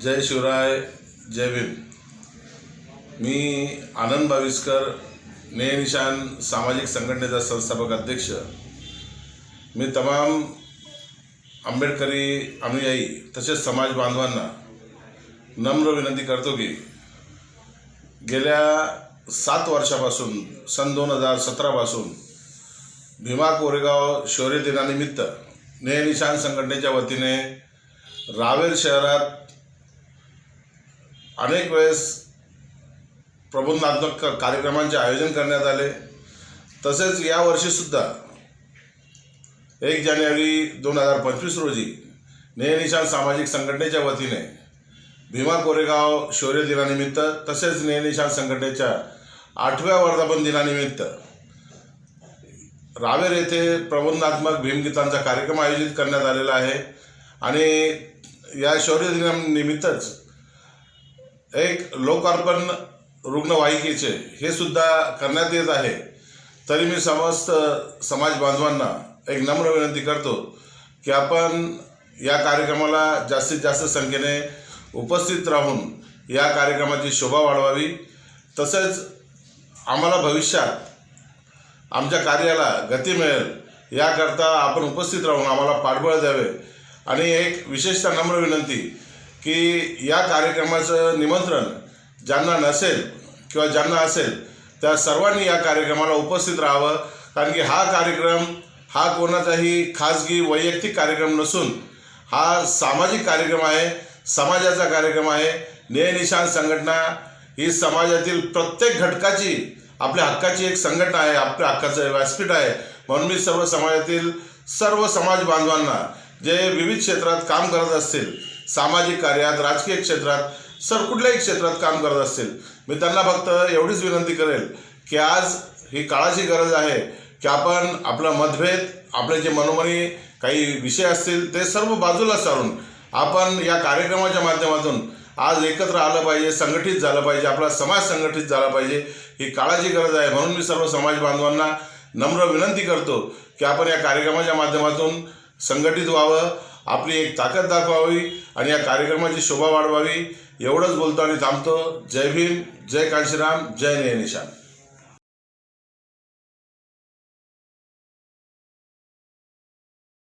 जय शिवराय, जय भीम। मी आनंद बाविस्कर, नये निशान सामाजिक संघटनेचा संस्थापक अध्यक्ष। मी तमाम आंबेडकरी अनुयायी तसेच समाज बांधवांना नम्र विनंती करतो की गेल्या 7 वर्षापासून सन 2017 पासून भीमा कोरेगाव शौर्य दिनानिमित्त नये निशान संघटनेच्या वतीने रावेर शहरात अनेक वेळेस प्रबोधनात्मक कार्यक्रमांचे आयोजन करण्यात आले। तसेच यावर्षीसुद्धा 1 जानेवारी 2025 रोजी नये निशान सामाजिक संघटनेच्या वतीने भीमा कोरेगाव शौर्य दिनानिमित्त तसेच नये निशान संघटनेच्या 8व्या वर्धापन दिनानिमित्त रावेर येथे प्रबोधनात्मक भीमगीतांचा कार्यक्रम आयोजित करण्यात आलेला आहे। आणि या शौर्य दिनानिमित्तच एक लोकार्पण रुग्णवाहिकेचे हे सुद्धा करण्यात येत आहे। तरी मी समस्त समाज बांधवांना एक नम्र विनंती करतो की आपण या कार्यक्रमाला जास्तीत जास्त संख्येने उपस्थित राहून या कार्यक्रमाची शोभा वाढवावी। तसेच आम्हाला भविष्यात आमच्या कार्याला गती मिळेल याकरता आपण उपस्थित राहून आम्हाला पाठबळ द्यावे। आणि एक विशेषतः नम्र विनंती की या कार्यक्रमाचं निमंत्रण ज्यांना नसेल किंवा ज्यांना असेल त्या सर्वांनी या कार्यक्रमाला उपस्थित राहावं। कारण की हा कार्यक्रम हा कोणाचाही खाजगी वैयक्तिक कार्यक्रम नसून हा सामाजिक कार्यक्रम आहे, समाजाचा कार्यक्रम आहे। नये निशान संघटना ही समाजातील प्रत्येक घटकाची आपल्या हक्काची एक संघटना आहे, आपल्या हक्काचं व्यासपीठ आहे। म्हणून मी सर्व समाजातील सर्व समाज बांधवांना जे विविध क्षेत्रात काम करत असतील, सामाजिक कार्यात, राजकीय क्षेत्रात, कुठल्याही क्षेत्रात काम करत असतील, मी त्यांना फक्त एवढीच विनंती करेल की आज ही काळाची गरज आहे की आपण आपला मतभेद, आपले जे मनोमनी काही विषय असतील ते सर्व बाजूला सारून आपण या कार्यक्रमाच्या माध्यमातून आज एकत्र आलं पाहिजे, संघटित झालं पाहिजे, आपला समाज संघटित झाला पाहिजे। ही काळाची गरज आहे। म्हणून मी सर्व समाज बांधवांना नम्र विनंती करतो की आपण या कार्यक्रमाच्या माध्यमातून संघटित व्हावं, आपली एक ताकद दाखवावी आणि या कार्यक्रमाची शोभा वाढवावी। एवढंच बोलतो आणि थांबतो। जय भीम, जय कांशीराम, जय नये निशान।